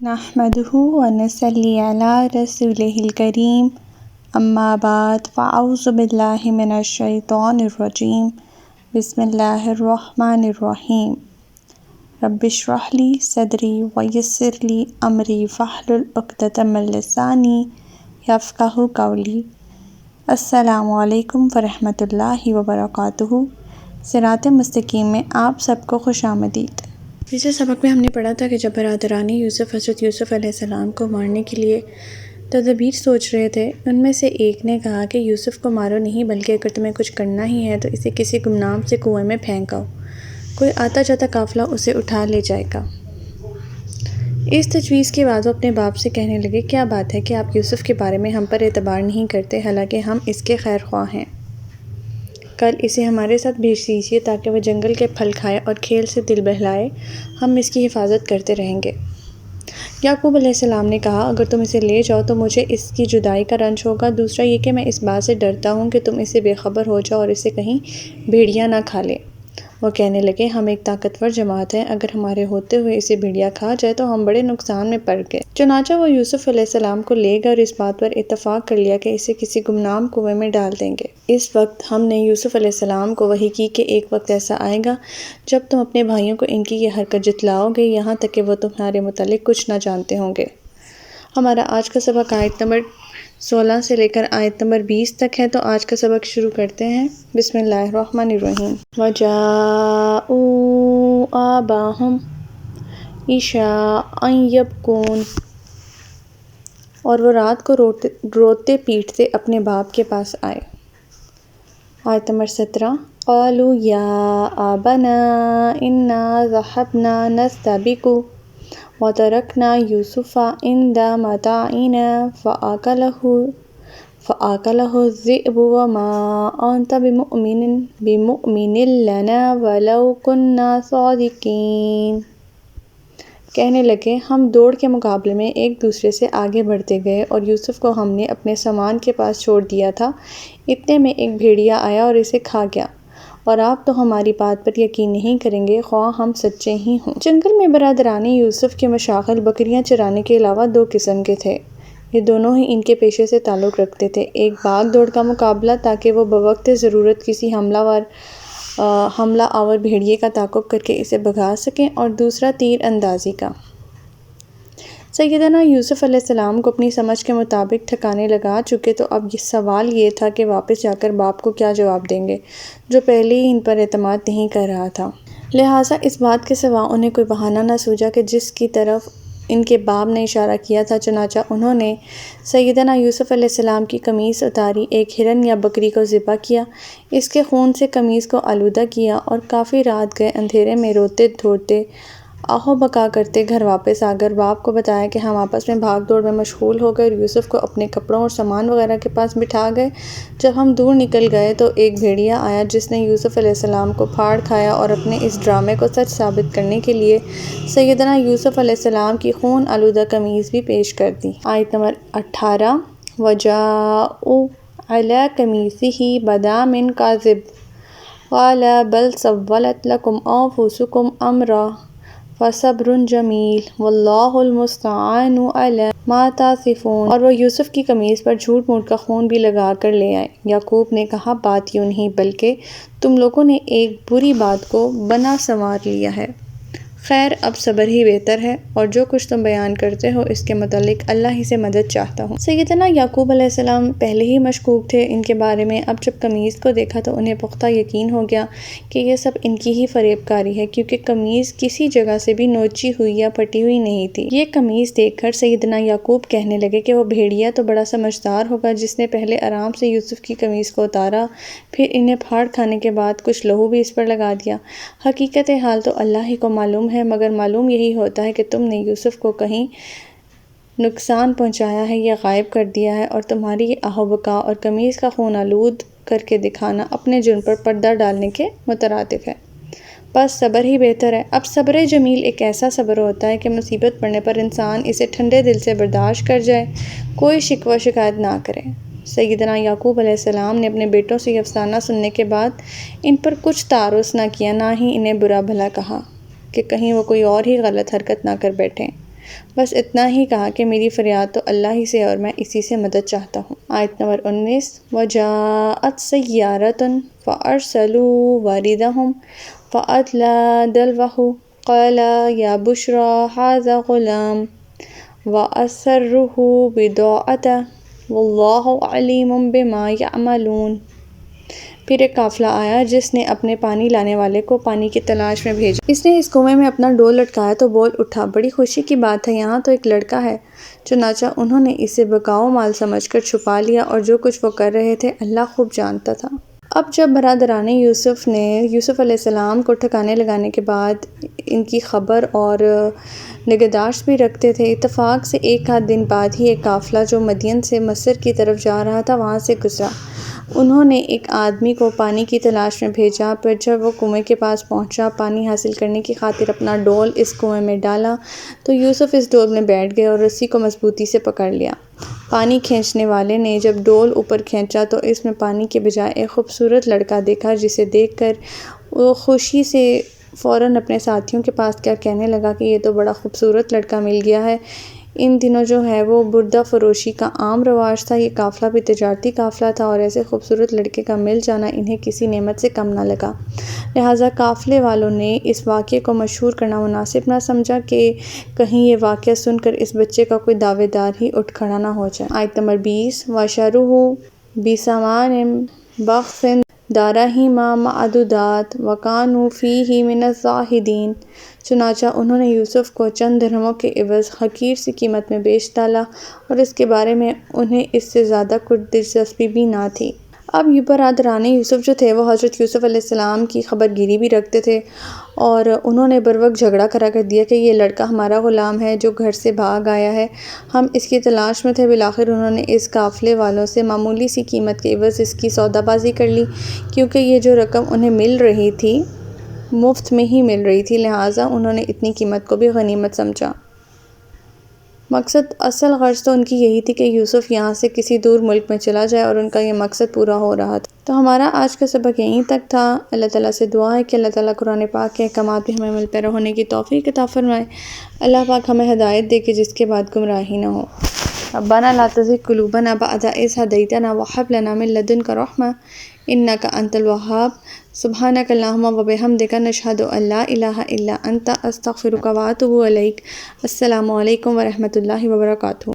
نحمده ونصلي على رسوله الكريم اما بعد فاعوذ باللہ من الشیطان الرجیم بسم اللہ الرحمن الرحیم رب اشرح لی صدری ویسر لی امری واحلل عقدۃ من لسانی یفقہوا قولی۔ السلام علیکم ورحمۃ اللہ وبرکاتہ۔ صراط مستقیم میں آپ سب کو خوش آمدید۔ پچھلے سبق میں ہم نے پڑھا تھا کہ جب برادران یوسف حضرت یوسف علیہ السلام کو مارنے کے لیے تدابیر سوچ رہے تھے، ان میں سے ایک نے کہا کہ یوسف کو مارو نہیں، بلکہ اگر تمہیں کچھ کرنا ہی ہے تو اسے کسی گمنام سے کنویں میں پھینک آؤ، کوئی آتا جاتا قافلہ اسے اٹھا لے جائے گا۔ اس تجویز کے بعد وہ اپنے باپ سے کہنے لگے، کیا بات ہے کہ آپ یوسف کے بارے میں ہم پر اعتبار نہیں کرتے، حالانکہ ہم اس کے خیر خواہ ہیں۔ کل اسے ہمارے ساتھ بھیج دیجیے تاکہ وہ جنگل کے پھل کھائے اور کھیل سے دل بہلائے، ہم اس کی حفاظت کرتے رہیں گے۔ یعقوب علیہ السلام نے کہا، اگر تم اسے لے جاؤ تو مجھے اس کی جدائی کا رنج ہوگا، دوسرا یہ کہ میں اس بات سے ڈرتا ہوں کہ تم اسے بے خبر ہو جاؤ اور اسے کہیں بھیڑیا نہ کھا لے۔ وہ کہنے لگے، ہم ایک طاقتور جماعت ہیں، اگر ہمارے ہوتے ہوئے اسے بھیڑیا کھا جائے تو ہم بڑے نقصان میں پڑ گئے۔ چنانچہ وہ یوسف علیہ السلام کو لے گئے اور اس بات پر اتفاق کر لیا کہ اسے کسی گمنام کنویں میں ڈال دیں گے۔ اس وقت ہم نے یوسف علیہ السلام کو وحی کی کہ ایک وقت ایسا آئے گا جب تم اپنے بھائیوں کو ان کی یہ حرکت جتلاؤ گے، یہاں تک کہ وہ تمہارے متعلق کچھ نہ جانتے ہوں گے۔ ہمارا آج کا سبق آیت نمبر 16 سے لے کر آیت نمبر 20 تک ہے، تو آج کا سبق شروع کرتے ہیں۔ بسم اللہ الرحمن الرحیم۔ وَجَاءُوا آبَاهُمْ عِشَاءً يَبْكُونَ، اور وہ رات کو روتے پیٹتے اپنے باپ کے پاس آئے۔ آیت نمبر 17۔ قَالُوا يَا أَبَانَا إِنَّا ذَهَبْنَا نَسْتَبِقُ وَتَرَكْنَا يُوسُفَ عِندَ مَتَاعِنَا فَأَكَلَهُ الذِّئْبُ وَمَا أَنْتَ بِمُؤْمِنٍ لَنَا وَلَوْ كُنَّا صَادِقِينَ۔ کہنے لگے، ہم دوڑ کے مقابلے میں ایک دوسرے سے آگے بڑھتے گئے اور یوسف کو ہم نے اپنے سامان کے پاس چھوڑ دیا تھا، اتنے میں ایک بھیڑیا آیا اور اسے کھا گیا، اور آپ تو ہماری بات پر یقین نہیں کریں گے خواہ ہم سچے ہی ہوں۔ جنگل میں برادران یوسف کے مشاغل بکریاں چرانے کے علاوہ دو قسم کے تھے۔ یہ دونوں ہی ان کے پیشے سے تعلق رکھتے تھے، ایک بھاگ دوڑ کا مقابلہ تاکہ وہ بوقت ضرورت کسی حملہ آور بھیڑیے کا تعاقب کر کے اسے بھگا سکیں، اور دوسرا تیر اندازی کا۔ سیدنا یوسف علیہ السلام کو اپنی سمجھ کے مطابق ٹھکانے لگا چکے، تو اب سوال یہ تھا کہ واپس جا کر باپ کو کیا جواب دیں گے، جو پہلے ہی ان پر اعتماد نہیں کر رہا تھا۔ لہٰذا اس بات کے سوا انہیں کوئی بہانہ نہ سوجا کہ جس کی طرف ان کے باپ نے اشارہ کیا تھا، چنانچہ انہوں نے سیدنا یوسف علیہ السلام کی قمیص اتاری، ایک ہرن یا بکری کو ذبح کیا، اس کے خون سے قمیص کو آلودہ کیا، اور کافی رات گئے اندھیرے میں روتے دھوتے آہو بکا کرتے گھر واپس آ کر باپ کو بتایا کہ ہم آپس میں بھاگ دوڑ میں مشغول ہو گئے اور یوسف کو اپنے کپڑوں اور سامان وغیرہ کے پاس بٹھا گئے۔ جب ہم دور نکل گئے تو ایک بھیڑیا آیا جس نے یوسف علیہ السلام کو پھاڑ کھایا اور اپنے اس ڈرامے کو سچ ثابت کرنے کے لیے سیدنا یوسف علیہ السلام کی خون آلودہ قمیص بھی پیش کر دی۔ آیت نمبر 18۔ وَجَاءُوا عَلَىٰ قَمِيصِهِ بَدَا مِن كَذِبٍ قَالَ بَلْ سَوَّلَتْ لَكُمْ أَنفُسُكُمْ أَمْرًا فَصَبْرٌ جَمِيلٌ وَاللَّهُ الْمُسْتَعَانُ عَلَىٰ مَا تَصِفُونَ، اور وہ یوسف کی قمیص پر جھوٹ موٹ کا خون بھی لگا کر لے آئے۔ یعقوب نے کہا، بات یوں نہیں، بلکہ تم لوگوں نے ایک بری بات کو بنا سنوار لیا ہے۔ خیر، اب صبر ہی بہتر ہے، اور جو کچھ تم بیان کرتے ہو اس کے متعلق اللہ ہی سے مدد چاہتا ہوں۔ سیدنا یعقوب علیہ السلام پہلے ہی مشکوک تھے ان کے بارے میں، اب جب قمیص کو دیکھا تو انہیں پختہ یقین ہو گیا کہ یہ سب ان کی ہی فریب کاری ہے، کیونکہ قمیص کسی جگہ سے بھی نوچی ہوئی یا پھٹی ہوئی نہیں تھی۔ یہ قمیص دیکھ کر سیدنا یعقوب کہنے لگے کہ وہ بھیڑیا تو بڑا سمجھدار ہوگا جس نے پہلے آرام سے یوسف کی قمیص کو اتارا، پھر انہیں پھاڑ کھانے کے بعد کچھ لہو بھی اس پر لگا دیا۔ حقیقت حال تو اللہ ہی کو معلوم ہے، مگر معلوم یہی ہوتا ہے کہ تم نے یوسف کو کہیں نقصان پہنچایا ہے یا غائب کر دیا ہے، اور تمہاری یہ آہو بکا اور قمیص کا خون آلود کر کے دکھانا اپنے جرم پر پردہ ڈالنے کے مترادف ہے۔ بس صبر ہی بہتر ہے۔ اب صبر جمیل ایک ایسا صبر ہوتا ہے کہ مصیبت پڑنے پر انسان اسے ٹھنڈے دل سے برداشت کر جائے، کوئی شکوہ شکایت نہ کرے۔ سیدنا یعقوب علیہ السلام نے اپنے بیٹوں سے یہ افسانہ سننے کے بعد ان پر کچھ تعرض نہ کیا، نہ ہی انہیں برا بھلا کہا کہ کہیں وہ کوئی اور ہی غلط حرکت نہ کر بیٹھیں۔ بس اتنا ہی کہا کہ میری فریاد تو اللہ ہی سے اور میں اسی سے مدد چاہتا ہوں۔ آیت نمبر 19 وَجَاءَتْ سَيَّارَةٌ فَأَرْسَلُوا وَارِدَهُمْ فَأَدْلَىٰ دَلْوَهُ قَالَ يَا بُشْرَىٰ هَٰذَا غُلَامٌ وَأَسَرُّوهُ بِضَاعَةً وَاللَّهُ عَلِيمٌ بِمَا يَعْمَلُونَ۔ پھر ایک قافلہ آیا جس نے اپنے پانی لانے والے کو پانی کی تلاش میں بھیجا۔ اس نے اس کنویں میں اپنا ڈول لٹکایا تو بول اٹھا، بڑی خوشی کی بات ہے، یہاں تو ایک لڑکا ہے۔ چنانچہ انہوں نے اسے بکاؤ مال سمجھ کر چھپا لیا اور جو کچھ وہ کر رہے تھے اللہ خوب جانتا تھا۔ اب جب برادران یوسف نے یوسف علیہ السلام کو ٹھکانے لگانے کے بعد ان کی خبر اور نگہداشت بھی رکھتے تھے، اتفاق سے ایک آدھ دن بعد ہی ایک قافلہ جو مدین سے مصر کی طرف جا رہا تھا وہاں سے گزرا۔ انہوں نے ایک آدمی کو پانی کی تلاش میں بھیجا، پھر جب وہ کنویں کے پاس پہنچا، پانی حاصل کرنے کی خاطر اپنا ڈول اس کنویں میں ڈالا تو یوسف اس ڈول میں بیٹھ گئے اور رسی کو مضبوطی سے پکڑ لیا۔ پانی کھینچنے والے نے جب ڈول اوپر کھینچا تو اس میں پانی کے بجائے ایک خوبصورت لڑکا دیکھا، جسے دیکھ کر وہ خوشی سے فوراً اپنے ساتھیوں کے پاس کیا کہنے لگا کہ یہ تو بڑا خوبصورت لڑکا مل گیا ہے۔ ان دنوں جو ہے وہ بردہ فروشی کا عام رواج تھا، یہ قافلہ بھی تجارتی قافلہ تھا اور ایسے خوبصورت لڑکے کا مل جانا انہیں کسی نعمت سے کم نہ لگا، لہٰذا قافلے والوں نے اس واقعے کو مشہور کرنا مناسب نہ سمجھا کہ کہیں یہ واقعہ سن کر اس بچے کا کوئی دعوے دار ہی اٹھ کھڑا نہ ہو جائے۔ آیت نمبر 20 وَشَرُوهُ بِثَمَنٍ بَخْسٍ دَرَاہِمَ مَعْدُودَاتٍ وَكَانُوا فِيهِ مِنَ الزَّاہِدِينَ۔ چنانچہ انہوں نے یوسف کو چند درہموں کے عوض حقیر سی قیمت میں بیچ ڈالا اور اس کے بارے میں انہیں اس سے زیادہ کچھ دلچسپی بھی نہ تھی۔ اب یہ برادران یوسف جو تھے وہ حضرت یوسف علیہ السلام کی خبر گیری بھی رکھتے تھے اور انہوں نے بروقت جھگڑا کرا کر دیا کہ یہ لڑکا ہمارا غلام ہے جو گھر سے بھاگ آیا ہے، ہم اس کی تلاش میں تھے۔ بالآخر انہوں نے اس قافلے والوں سے معمولی سی قیمت کے عوض اس کی سودا بازی کر لی، کیونکہ یہ جو رقم انہیں مل رہی تھی مفت میں ہی مل رہی تھی، لہٰذا انہوں نے اتنی قیمت کو بھی غنیمت سمجھا۔ اصل غرض تو ان کی یہی تھی کہ یوسف یہاں سے کسی دور ملک میں چلا جائے اور ان کا یہ مقصد پورا ہو رہا تھا۔ تو ہمارا آج کا سبق یہیں تک تھا۔ اللہ تعالیٰ سے دعا ہے کہ اللہ تعالیٰ قرآن پاک کے احکامات بھی ہمیں عمل پیرا ہونے کی توفیق عطا فرمائے۔ اللہ پاک ہمیں ہدایت دے کہ جس کے بعد گمراہی نہ ہو۔ ربنا لا تزغ قلوبنا بعد إذ هديتنا وهب لنا من لدنك رحمة إنك أنت الوهاب سبحانك اللهم وبحمدك نشهد أن لا إله إلا أنت أستغفرك وأتوب إليك۔ السلام علیکم ورحمۃ اللہ وبرکاتہ۔